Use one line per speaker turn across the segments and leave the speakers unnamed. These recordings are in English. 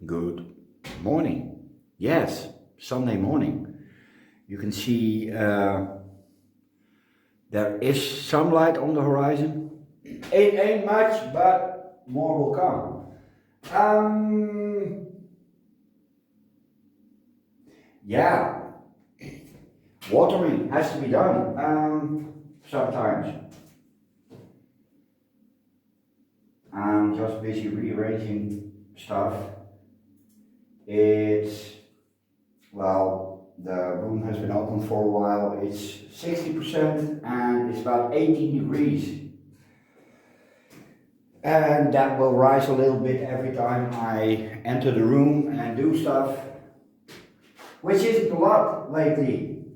Good morning. Yes, Sunday morning. You can see there is sunlight on the horizon. It ain't much, but more will come. Yeah, watering has to be done sometimes. I'm just busy rearranging stuff. Well, the room has been open for a while. It's 60% and it's about 18 degrees. And that will rise a little bit every time I enter the room and do stuff, which isn't a lot lately.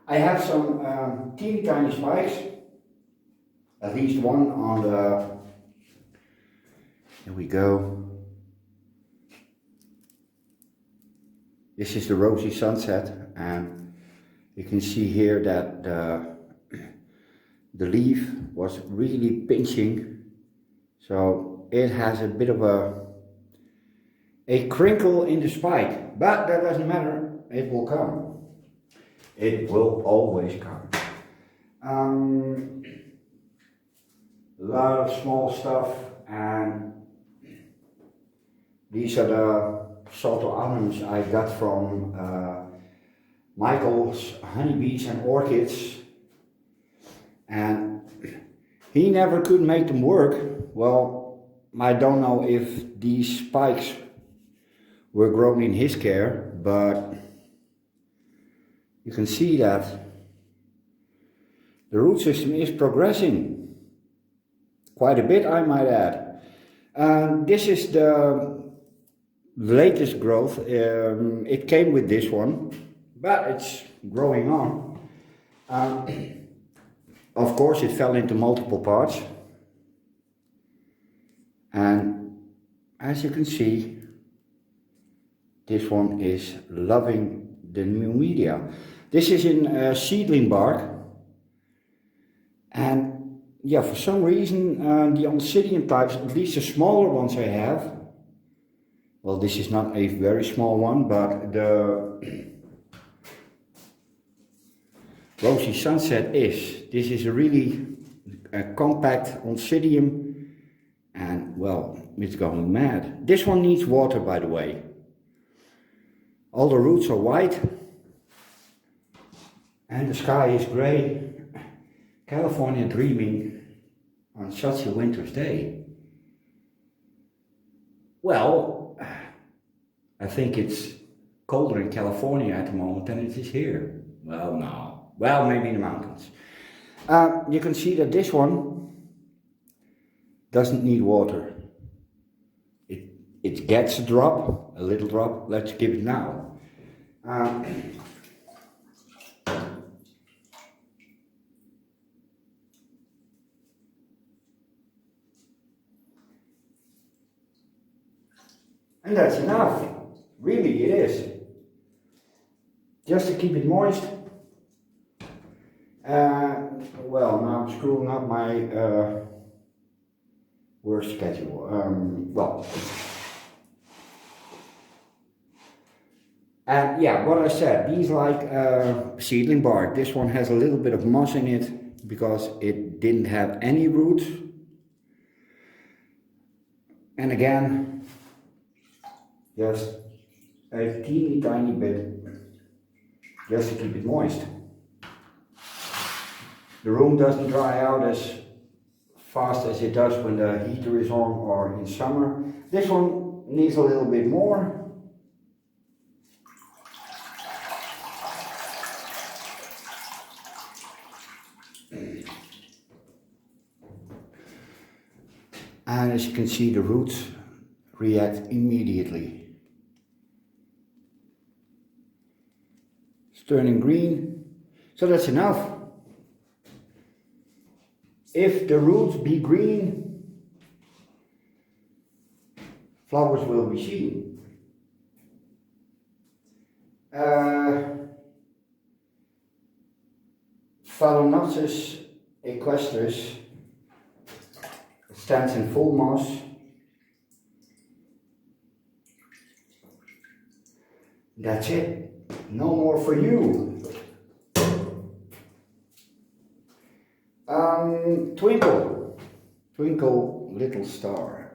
I have some teeny tiny spikes, at least one on the, here we go. This is the Rosy Sunset, and you can see here that the leaf was really pinching, so it has a bit of a crinkle in the spike, but that doesn't matter, it will come. It will always come. A lot of small stuff, and these are the Salto I got from Michael's Honeybees and Orchids, and he never could make them work. Well, I don't know if these spikes were grown in his care, but you can see that the root system is progressing quite a bit, I might add. This is the latest growth. It came with this one, but it's growing on. Of course, it fell into multiple parts, and as you can see, this one is loving the new media. This is in seedling bark, and yeah, for some reason the Oncidium types, at least the smaller ones I have, well, this is not a very small one, but the Rosy Sunset is. This is a really compact Oncidium, and well, it's going mad. This one needs water, by the way. All the roots are white, and the sky is grey. California dreaming on such a winter's day. Well, I think it's colder in California at the moment than it is here. Well, no. Well, maybe in the mountains. You can see that this one doesn't need water. It gets a drop, a little drop. Let's give it now. And that's enough. Really, it is. Just to keep it moist. Well, now I'm screwing up my work schedule. And yeah, what I said, these like seedling bark. This one has a little bit of moss in it because it didn't have any roots. And again, just a teeny tiny bit, just to keep it moist. The room doesn't dry out as fast as it does when the heater is on or in summer. This one needs a little bit more. And as you can see, the roots react immediately. It's turning green, so that's enough. If the roots be green, flowers will be seen. Phalaenopsis equestris stands in full moss, That's it. No more for you. Twinkle. Twinkle Little Star.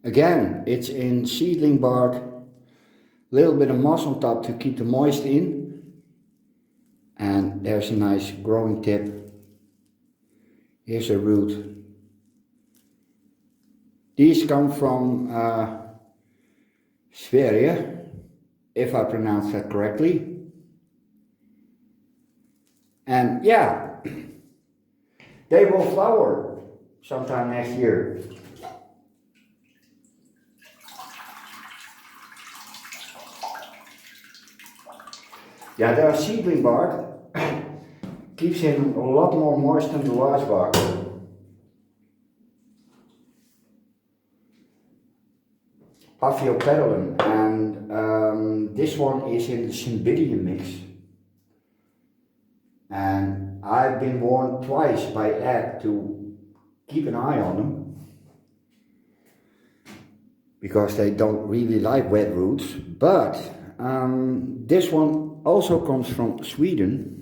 Again, it's in seedling bark. A little bit of moss on top to keep the moist in. And there's a nice growing tip. Here's a root. These come from Sverige, if I pronounce that correctly. And yeah, they will flower sometime next year. Yeah, their seedling bark keeps him a lot more moist than the large bark. Paphiopedilum, and this one is in the Cymbidium mix. And I've been warned twice by Ed to keep an eye on them, because they don't really like wet roots. But this one also comes from Sweden.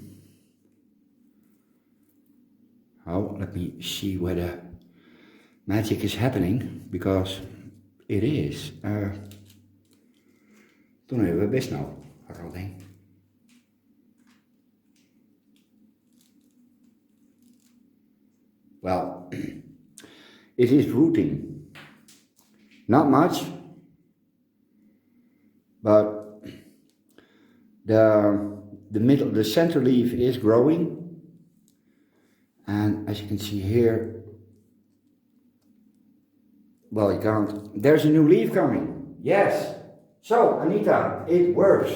Oh, let me see where the magic is happening, because it is. Doen even best nou, Geraldine. Well, it is rooting. Not much, but the center leaf is growing, and as you can see here, well, you can't. There's a new leaf coming. Yes. So, Anita, it works.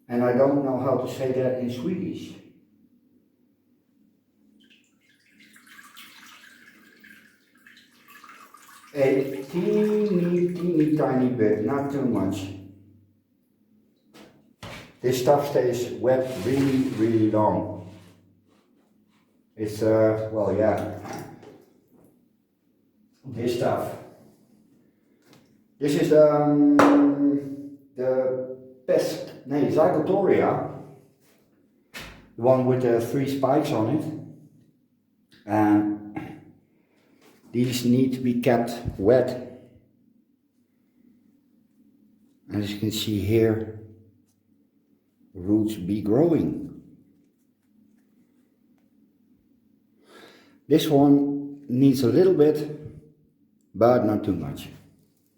And I don't know how to say that in Swedish. A teeny tiny bit, not too much. This stuff stays wet really long. It's, well, yeah. This stuff. This is the Zygotoria, the one with the 3 spikes on it, and these need to be kept wet. And as you can see here, roots be growing. This one needs a little bit, but not too much.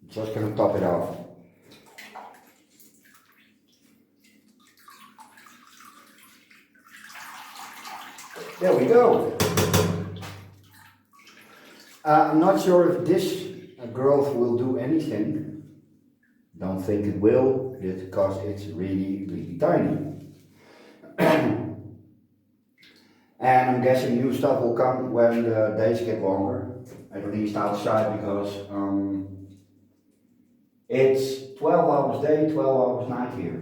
Just gonna top it off. There we go. I'm not sure if this growth will do anything. Don't think it will, because it's really tiny. And I'm guessing new stuff will come when the days get longer, at least outside, because it's 12 hours day, 12 hours night here.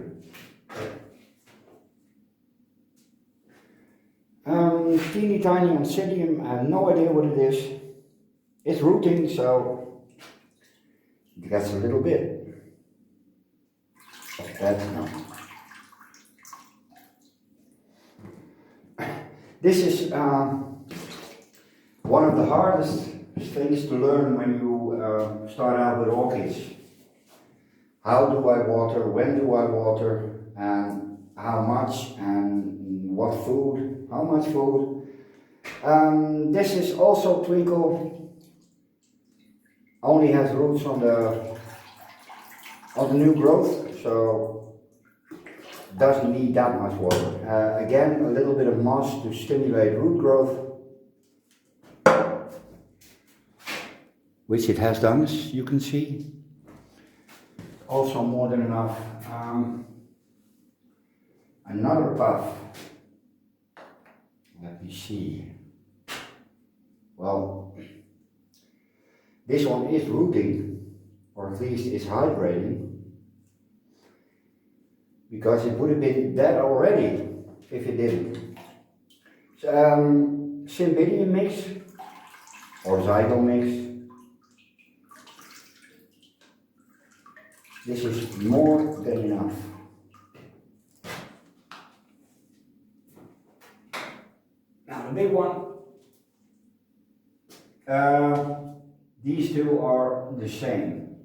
Teeny tiny Oncidium, I have no idea what it is. It's rooting, so that's a little bit of that now. This is one of the hardest things to learn when you start out with orchids. How do I water, when do I water, and how much, and what food, how much food. This is also Twinkle, only has roots on the new growth, so doesn't need that much water. Again, a little bit of moss to stimulate root growth, which it has done, as you can see. Also more than enough. Another puff. Let me see. Well, this one is rooting, or at least is hydrating, because it would have been dead already if it didn't. Cymbidium mix, or zygo mix. This is more than enough. Now the big one. These two are the same.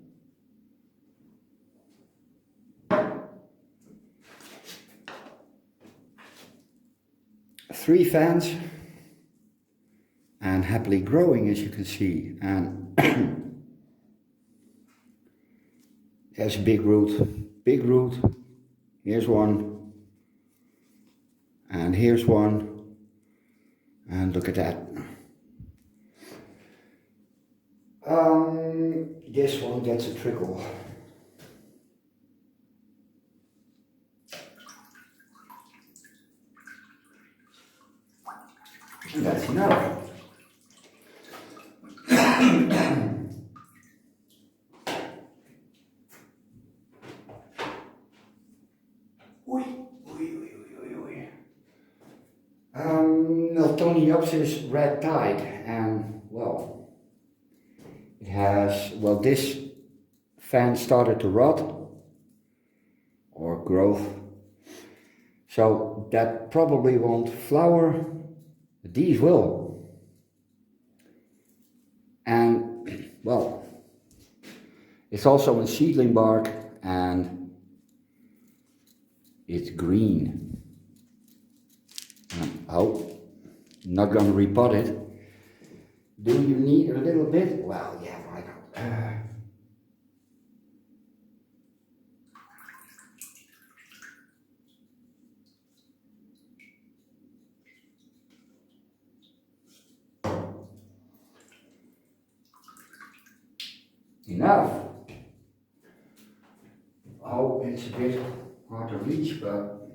Three fans and happily growing, as you can see, and there's a big root, here's one, and here's one, and look at that. This one gets a trickle. And that's enough. Miltoniopsis red tide, and well, it has, well, this fan started to rot or growth, so that probably won't flower. These will, and well, it's also in seedling bark and it's green. Oh, not gonna repot it. Do you need a little bit? Well, yeah, why not? Enough. Oh, it's a bit hard to reach, but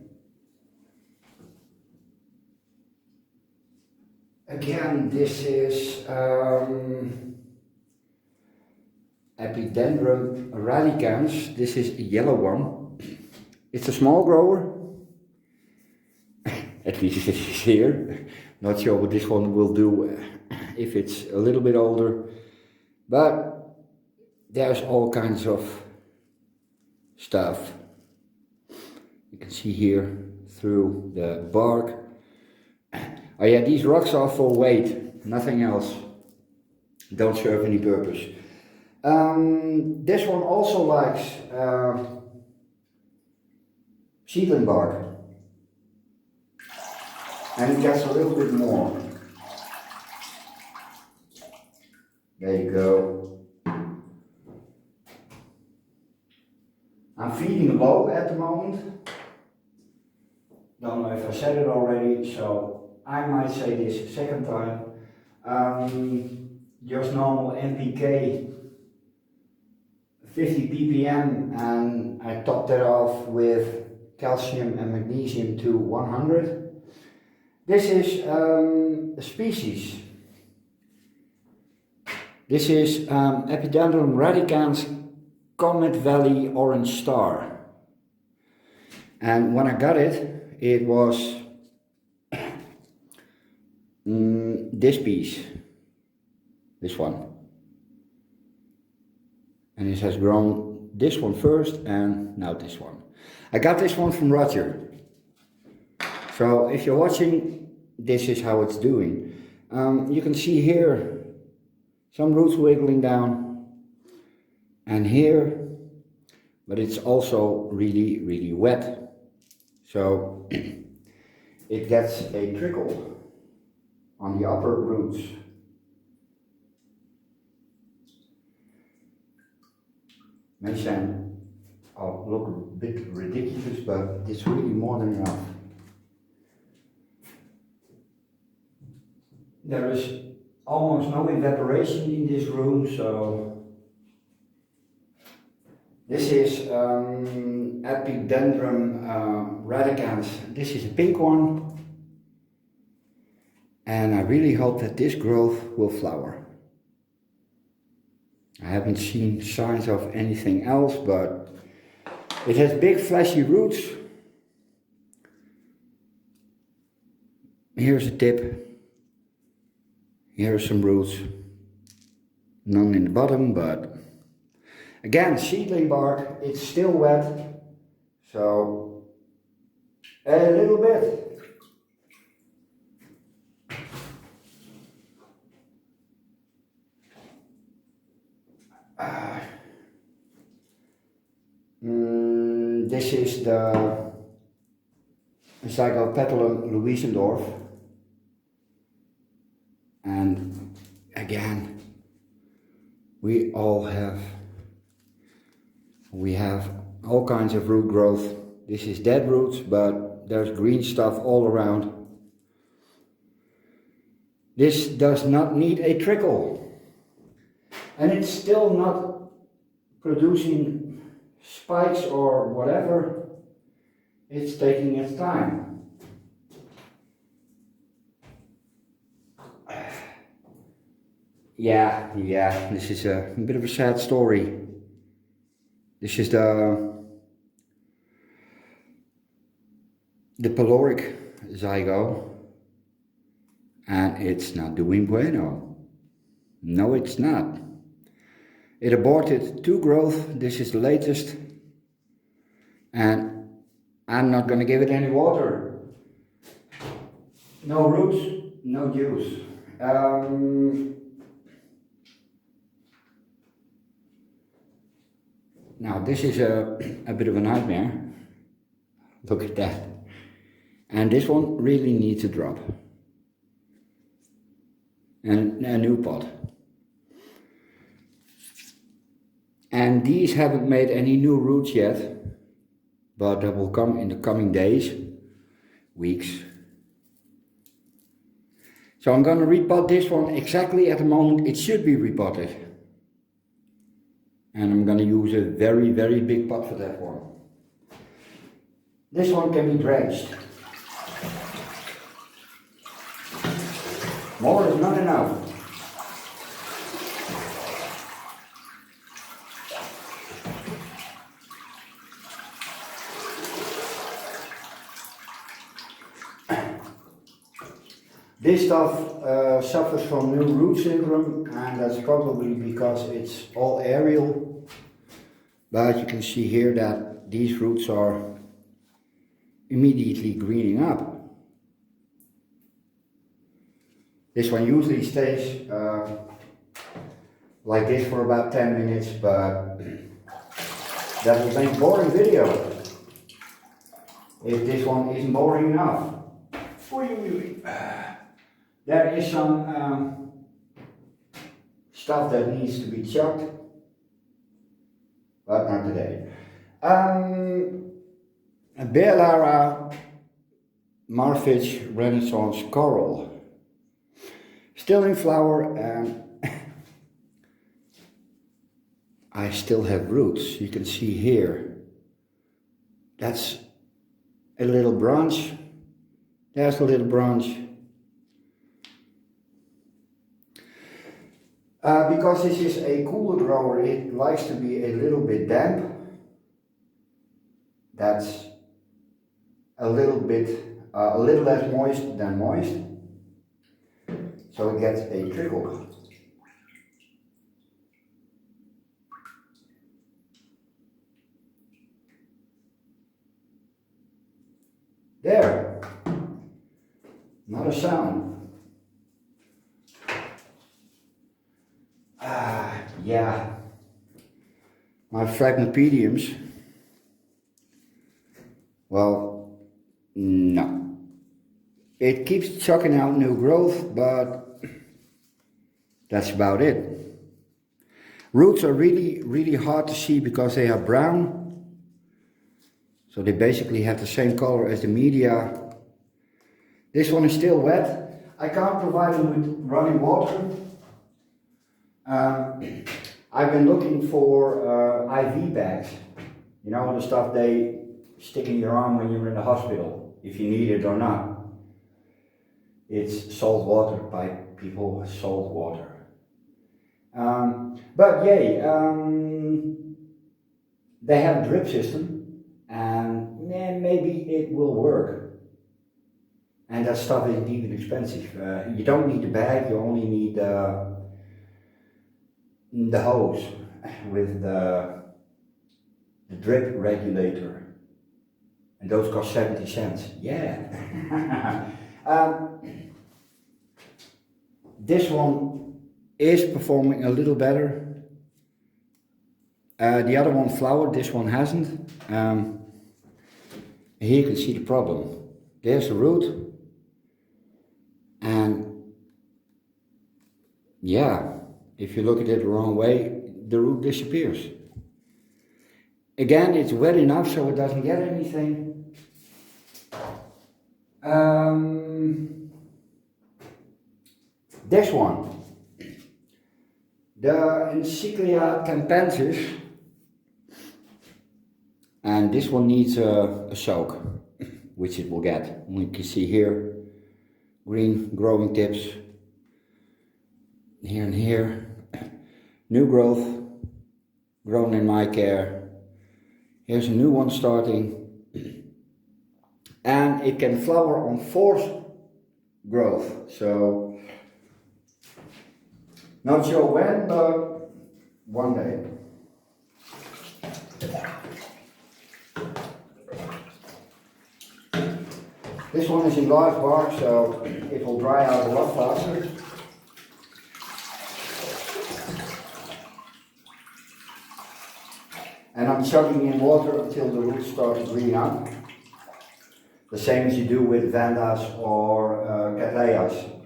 again, this is Epiderm Radicand. This is a yellow one. It's a small grower. At least it is here. Not sure what this one will do if it's a little bit older. But there's all kinds of stuff. You can see here through the bark. Oh yeah, these rocks are for weight, nothing else. Don't serve any purpose. This one also likes seedling bark. And it gets a little bit more. There you go. I'm feeding low at the moment. Don't know if I said it already, so I might say this a second time. Just normal NPK, 50 ppm, and I topped that off with calcium and magnesium to 100. This is a species. This is Epiderm Radicand's Comet Valley Orange Star. And when I got it, it was this piece, this one. And it has grown this one first and now this one. I got this one from Roger. So if you're watching, this is how it's doing. You can see here some roots wiggling down and here, but it's also really wet. So it gets a trickle on the upper roots. May sound look a bit ridiculous, but it's really more than enough. There is almost no evaporation in this room, so this is Epiderm Radicand. This is a pink one, and I really hope that this growth will flower. I haven't seen signs of anything else, but it has big fleshy roots. Here's a tip. Here are some roots. None in the bottom, but Again, seedling bark, it's still wet, so a little bit. This is the Zygopetalum Louisendorf, and again, we have all kinds of root growth. This is dead roots, but there's green stuff all around. This does not need a trickle, and it's still not producing spikes or whatever. It's taking its time. Yeah, this is a bit of a sad story. This is the pyloric zygo, and it's not doing bueno. No, it's not. It aborted 2 growth. This is the latest, and I'm not going to give it any water. No roots, no juice. Now this is a bit of a nightmare. Look at that. And this one really needs a drop. And a new pot. And these haven't made any new roots yet, but that will come in the coming days, weeks. So I'm going to repot this one exactly at the moment it should be repotted. And I'm going to use a very, very big pot for that one. This one can be drenched. More is not enough. This stuff suffers from new root syndrome, and that's probably because it's all aerial. But you can see here that these roots are immediately greening up. This one usually stays like this for about 10 minutes, but that will make a boring video if this one isn't boring enough. There is some stuff that needs to be chucked, but not today. Bealara Marfitch Renaissance Coral. Still in flower, and I still have roots. You can see here. That's a little branch. There's a little branch. Because this is a cooler grower, it likes to be a little bit damp. That's a little less moist than moist. So it gets a trickle. There. Not a sound. Yeah. My Phragmipediums. Well, no. It keeps chucking out new growth, but that's about it. Roots are really, really hard to see because they are brown. So they basically have the same color as the media. This one is still wet. I can't provide them with running water. I've been looking for IV bags. You know, the stuff they stick in your arm when you're in the hospital, if you need it or not. It's salt water by people with salt water. But yay, they have a drip system, and maybe it will work. And that stuff isn't even expensive. You don't need the bag, you only need the hose. with the drip regulator, and those cost 70 cents. Yeah. This one is performing a little better. The other one flowered, this one hasn't. Here you can see the problem. There's the root, and yeah, if you look at it the wrong way, the root disappears. Again, it's wet enough so it doesn't get anything. This one, the Encyclia campensis, and this one needs a soak, which it will get. You can see here, green growing tips, here and here, new growth, grown in my care. Here's a new one starting, and it can flower on forced growth, so not sure when, but one day. This one is in live bark, so it will dry out a lot faster. And I'm chucking in water until the roots start to green up. The same as you do with Vandas or Cattleyas.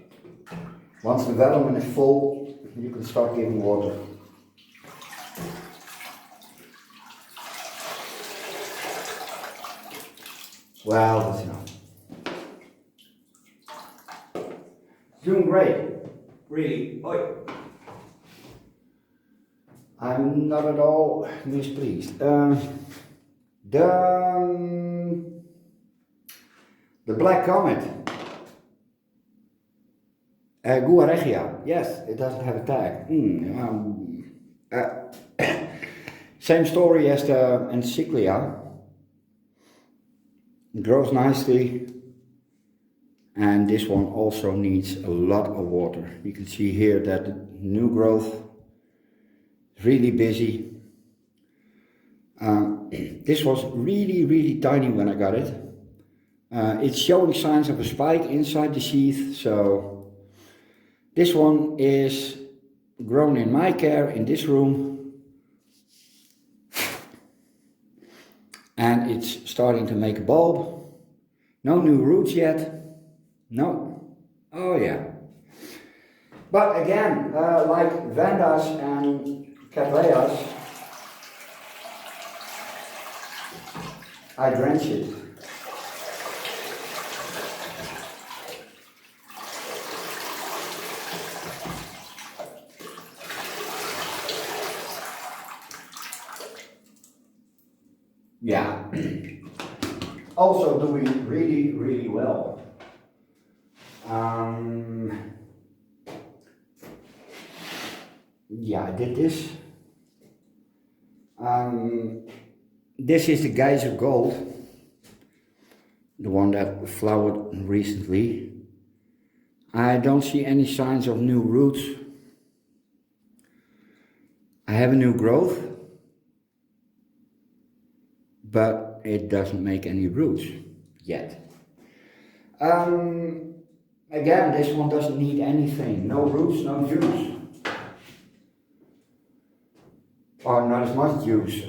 Once the vellum is full, you can start giving water. Well, that's enough. Doing great, really. Oi. I'm not at all displeased. The black comet, Guaregia, yes, it doesn't have a tag. Same story as the Encyclia. It grows nicely, and this one also needs a lot of water. You can see here that the new growth is really busy. This was really tiny when I got it. It's showing signs of a spike inside the sheath, so this one is grown in my care in this room, and it's starting to make a bulb. No new roots yet. No. Oh yeah. But again, like Vandas and Cattleyas, I drench it. Yeah. Also doing really well. Yeah, I did this. This is the Geyser Gold, the one that flowered recently. I don't see any signs of new roots. I have a new growth, but it doesn't make any roots yet. Again, this one doesn't need anything. No roots, no juice. Or not as much juice.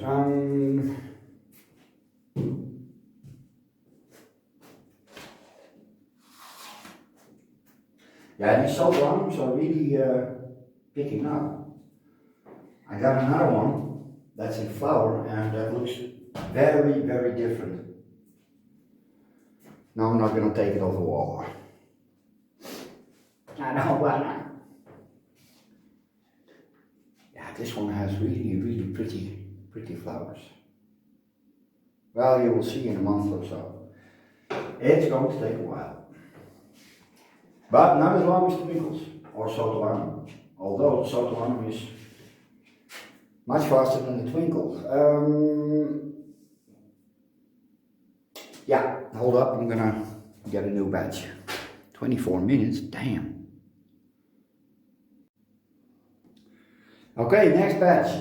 Yeah, these sulfurums are really picking up. I got another one that's in flower, and that looks very different. Now I'm not going to take it off the wall. I know why not. Yeah, this one has really pretty flowers. Well, you will see in a month or so. It's going to take a while. But not as long as Twinkles or Sotoanum. Although Sotoanum is much faster than the Twinkle. Yeah, hold up, I'm gonna get a new batch. 24 minutes, damn. Okay, next batch.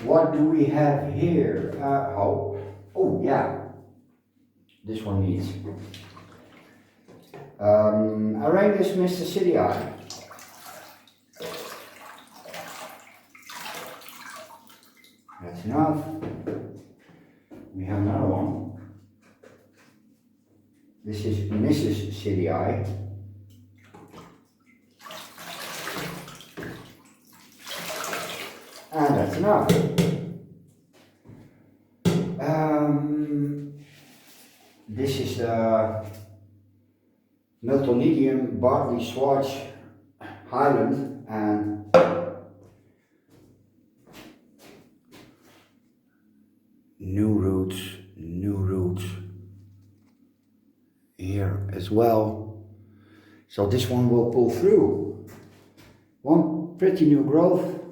What do we have here? Oh yeah, this one needs. Arangus Mr. City Eye. That's enough. We have another one. This is Mrs. City Eye. And that's enough. This is the Miltonidium Bartley Swatch Highland, and new roots here as well. So this one will pull through. One pretty new growth,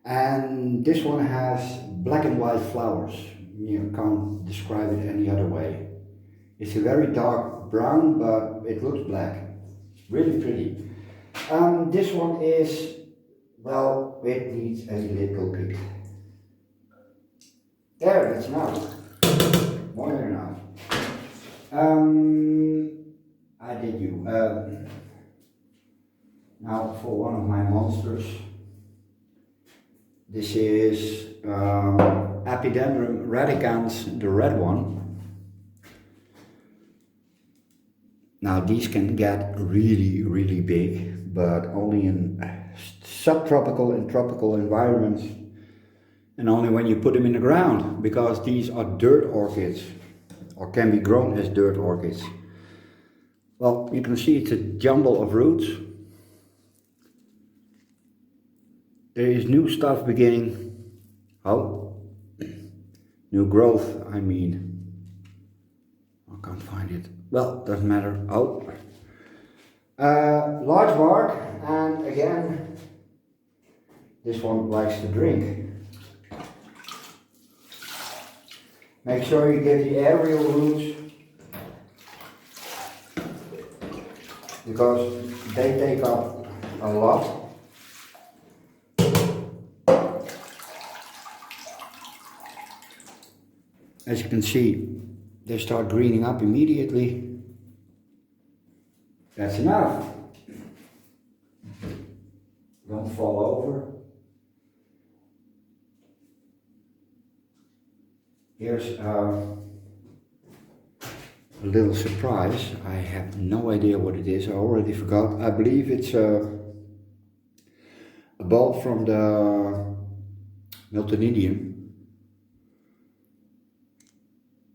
and this one has black and white flowers. You can't describe it any other way. It's a very dark brown, but it looks black. It's really pretty. This one is, well, it needs a little bit. There, that's enough. More than enough. I did you. Now for one of my monsters. This is Epiderm Radicand, the red one. Now these can get really big, but only in subtropical and tropical environments, and only when you put them in the ground, because these are dirt orchids, or can be grown as dirt orchids. Well, you can see it's a jumble of roots. There is new stuff beginning. Oh, new growth, I mean. I can't find it. Well, doesn't matter. Oh, large bark, and again, this one likes to drink. Make sure you give the aerial roots, because they take up a lot. As you can see, they start greening up immediately. That's enough. Don't fall over. Here's a little surprise. I have no idea what it is. I already forgot. I believe it's a bulb from the Miltonidium.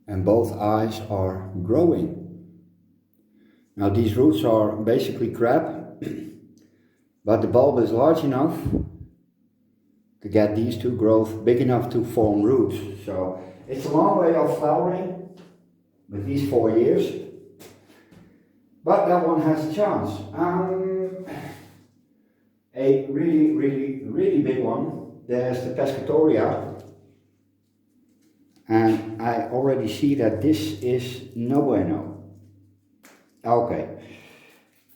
And both eyes are growing. Now these roots are basically crap, but the bulb is large enough to get these two growth big enough to form roots. So it's a long way of flowering with these 4 years, but that one has a chance. A really big one. There's the Pescatoria. And I already see that this is no bueno. Okay,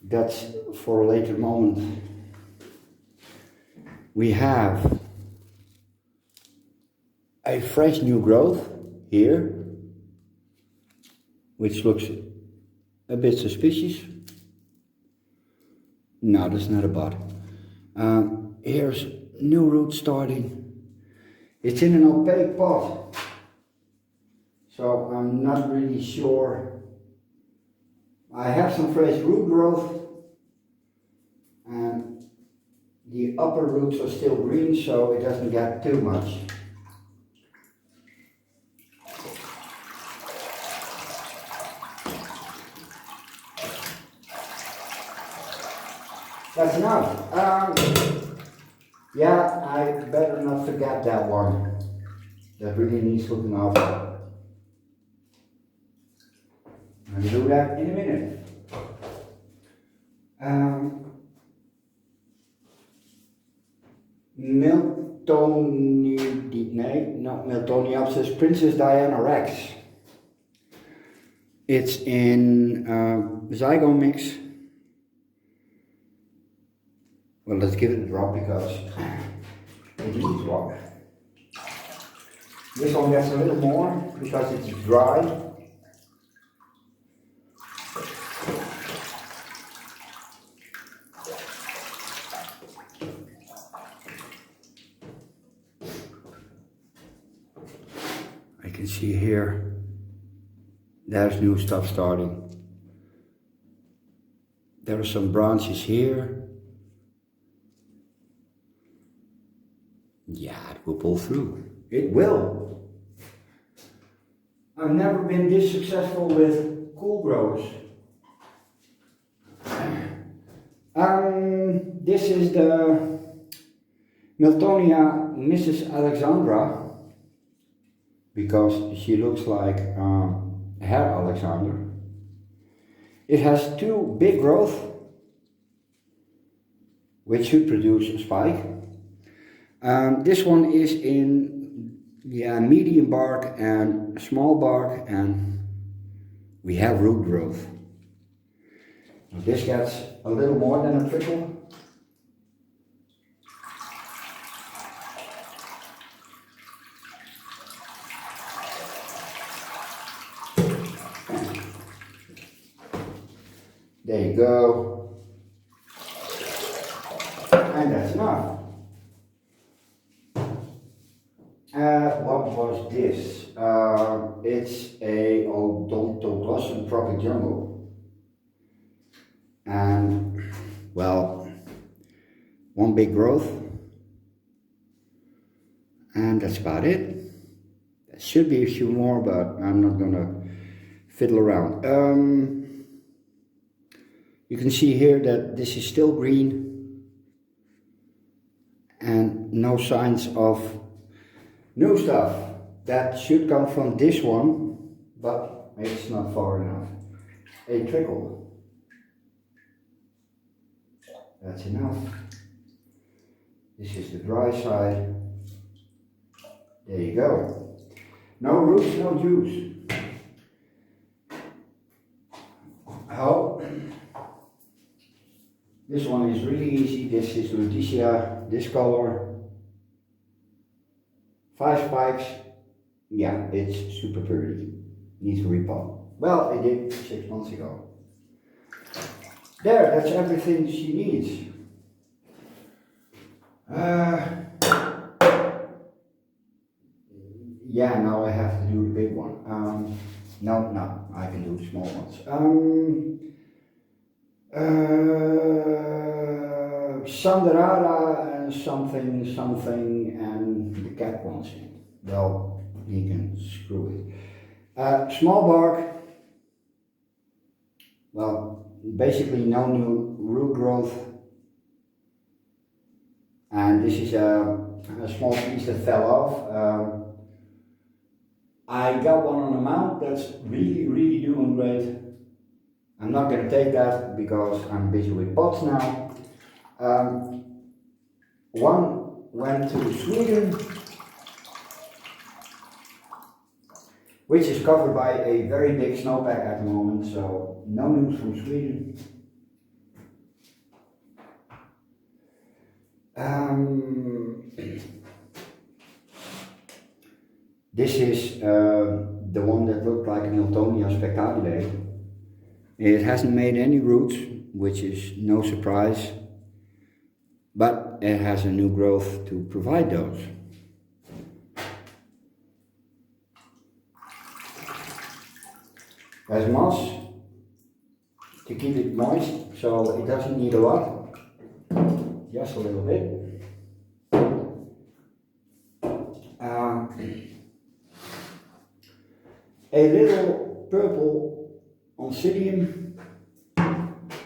that's for a later moment. We have a fresh new growth here, which looks a bit suspicious. No, that's not a bud. Here's new root starting. It's in an opaque pot. So I'm not really sure. I have some fresh root growth, and the upper roots are still green, so it doesn't get too much. That's enough. Yeah, I better not forget that one. That really needs looking after. I'll do that in a minute. Miltoniopsis Princess Diana Rex. It's in Zygo mix Well, let's give it a drop because it needs drop. This one gets a little more because it's dry. I can see here, there's new stuff starting. There are some branches here. Yeah, it will pull through. It will. I've never been this successful with cool growers. This is the Miltonia Mrs. Alexandra, because she looks like Herr Alexander. It has two big growth, which should produce a spike. This one is in medium bark and small bark, and we have root growth. Now this gets a little more than a trickle. There you go. And that's enough. What was this? It's a Odontoglossum tropic jungle. And, well, one big growth. And that's about it. There should be a few more, but I'm not gonna fiddle around. You can see here that this is still green and no signs of new stuff. That should come from this one, but it's not far enough. A trickle. That's enough. This is the dry side. There you go. No roots, no juice. Oh. This one is really easy. This is Lutetia, this color. 5 spikes. Yeah, it's super pretty. Needs to repot. Well, it did 6 months ago. There, that's everything she needs. Yeah, now I have to do the big one. No, I can do the small ones. Sandarada and something, and the cat wants it. Well, he can screw it. Small bark. Well, basically no new root growth. And this is a small piece that fell off. I got one on the mount that's really doing great. I'm not going to take that because I'm busy with pots now. One went to Sweden, which is covered by a very big snowpack at the moment, so no news from Sweden. This is the one that looked like a Miltonia spectabile. It hasn't made any roots, which is no surprise, but it has a new growth to provide those. There's moss to keep it moist, so it doesn't need a lot, just a little bit. A little purple Oncidium,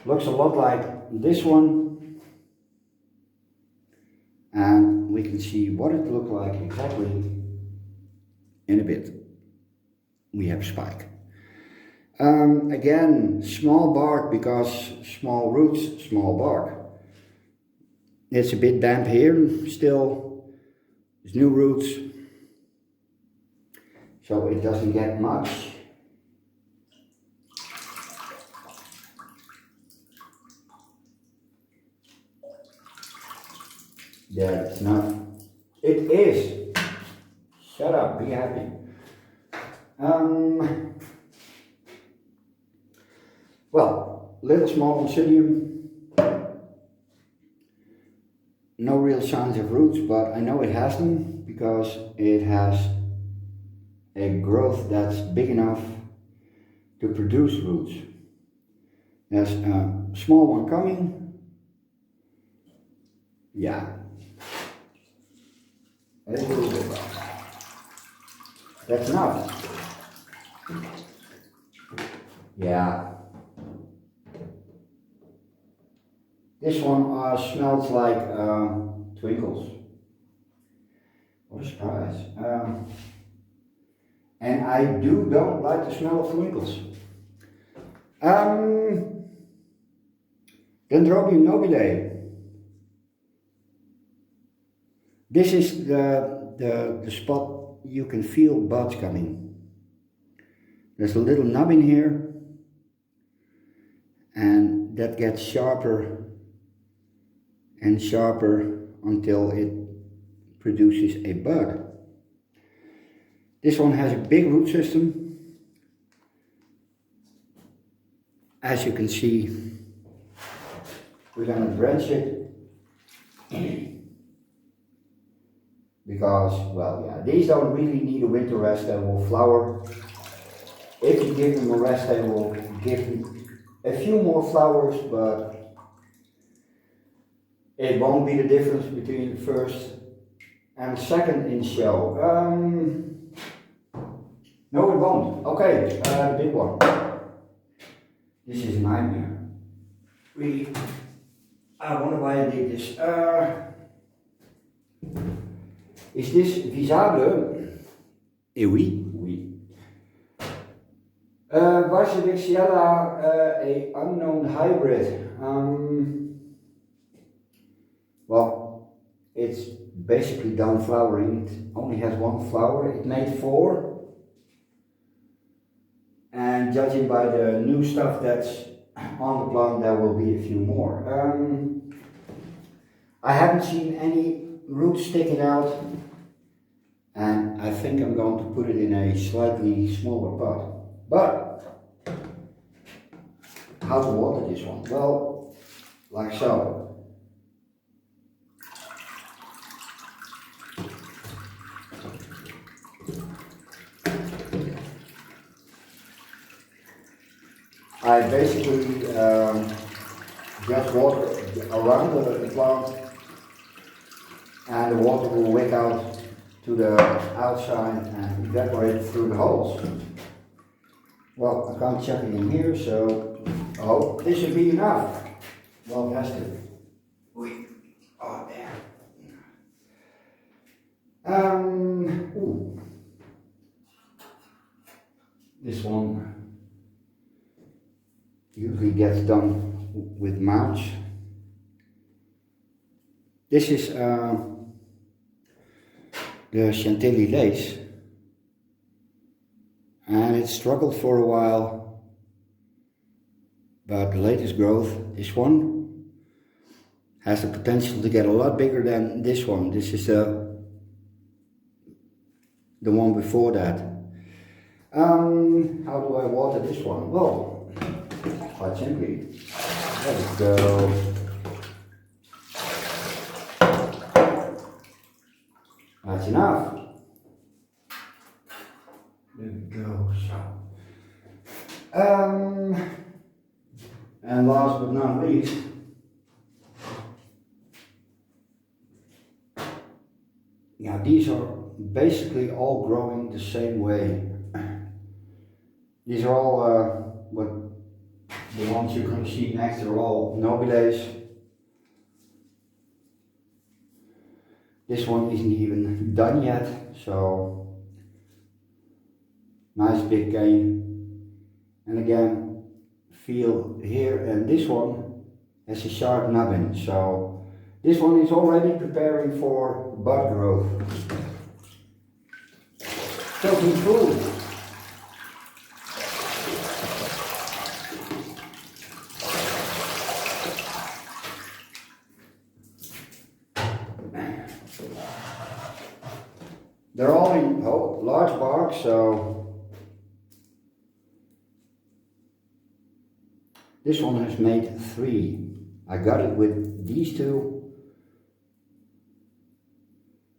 looks a lot like this one, and we can see what it looked like exactly in a bit. We have spike. Again, small bark because small roots, small bark. It's a bit damp here still, there's new roots, so it doesn't get much. That's not. It is. Shut up, be happy. Well, little small oncidium. No real signs of roots, but I know it has them because it has a growth that's big enough to produce roots. There's a small one coming. Yeah. A little bit. That's enough. Yeah. This one smells like Twinkles. What a surprise. And I don't like the smell of Twinkles. Dendrobium nobile. This is the spot you can feel buds coming. There's a little nub in here, and that gets sharper and sharper until it produces a bud. This one has a big root system. As you can see, we're going to drench it because, well, yeah, these don't really need a winter rest. They will flower. If you give them a rest, they will give you a few more flowers, but it won't be the difference between the first and second in show. No, it won't. Okay, the big one. This is a nightmare. Really, I wonder why I did this. Is this visible? Eh oui, oui. Varsivixiella, a unknown hybrid. Well, it's basically done flowering. It only has one flower. It made 4. And judging by the new stuff that's on the plant, there will be a few more. I haven't seen any roots sticking out, and I think I'm going to put it in a slightly smaller pot. But how to water this one? Well, like so. I basically just water around the plant, and the water will wick out to the outside and evaporate through the holes. Well, I can't check it in here, so oh, this should be enough. Well, it has to. Oh, damn. Ooh. This one usually gets done with mounts. This is the Chantilly lace, and it struggled for a while, but the latest growth, this one, has the potential to get a lot bigger than this one. This is the one before that. How do I water this one? Well, quite simply, let it go. That's enough. There we go. So, and last but not least, now these are basically all growing the same way. These are all what the ones you're going to see next are all nobiles. This one isn't even done yet, so nice big cane. And again, feel here, and this one has a sharp nubbin, so this one is already preparing for bud growth. Talking food. They're all in large bark, so this one has made 3. I got it with these 2,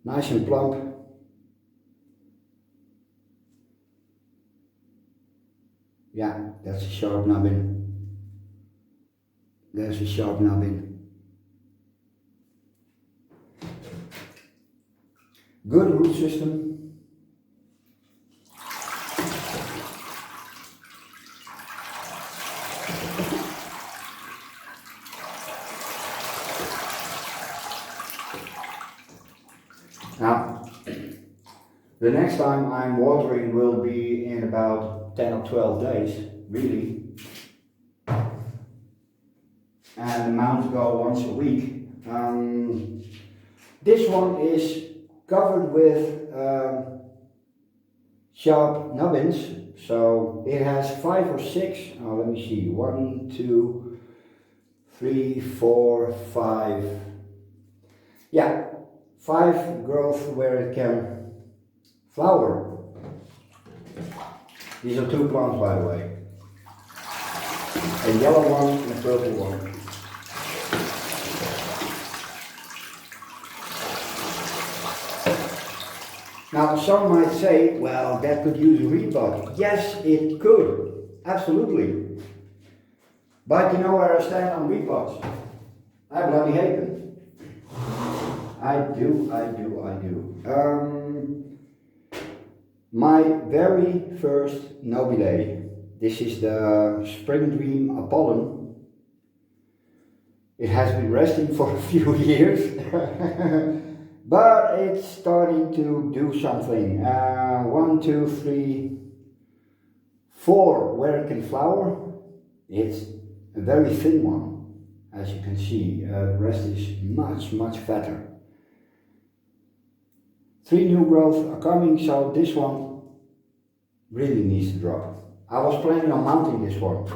nice and plump. Yeah, that's a sharp nubbin. There's a sharp nubbin. Good root system. Now, the next time I'm watering will be in about 10 or 12 days, really. And the mounts go once a week. This one is covered with sharp nubbins, so it has 5 or 6, let me see, 1, 2, 3, 4, 5, yeah, 5 growth where it can flower. These are 2 plants, by the way, a yellow one and a purple one. Now, some might say, well, that could use a rebud. Yes, it could, absolutely. But you know where I stand on rebuds? I bloody hate them. I do. My very first nobile, this is the Spring Dream Apollon. It has been resting for a few years. But it's starting to do something. 1, 2, 3, 4 where it can flower. It's a very thin one, as you can see. The rest is much fatter. 3 new growth are coming, so this one really needs to drop. I was planning on mounting this one.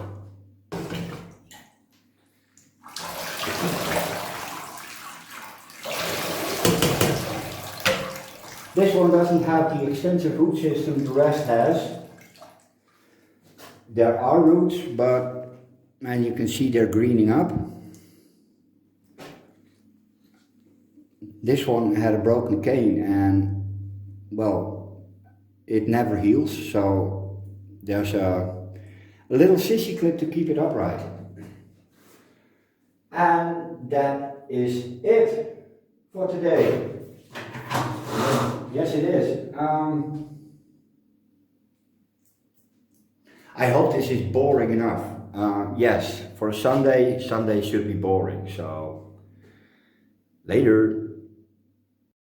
This one doesn't have the extensive root system the rest has. There are roots, but, and you can see they're greening up. This one had a broken cane and, well, it never heals, so there's a little sissy clip to keep it upright. And that is it for today. Yes, it is. I hope this is boring enough. Yes, for Sunday should be boring, so later.